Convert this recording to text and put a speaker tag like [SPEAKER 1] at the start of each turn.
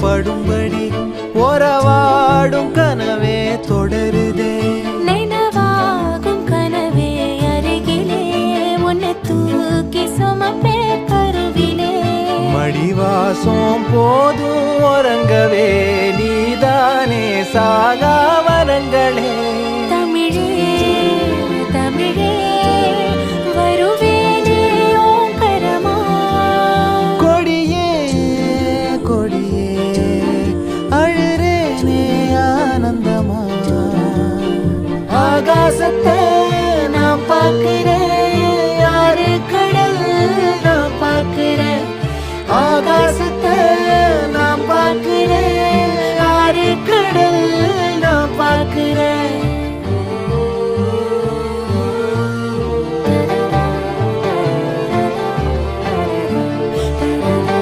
[SPEAKER 1] படும்படி உறவாடும் கனவே தொடருதே.
[SPEAKER 2] நினைவாகும் கனவே அருகிலே உன்னை தூக்கி சுமப்பே கருவிலே.
[SPEAKER 1] மடிவாசம் போதும் உறங்கவே நீதானே சாகா வரங்களே.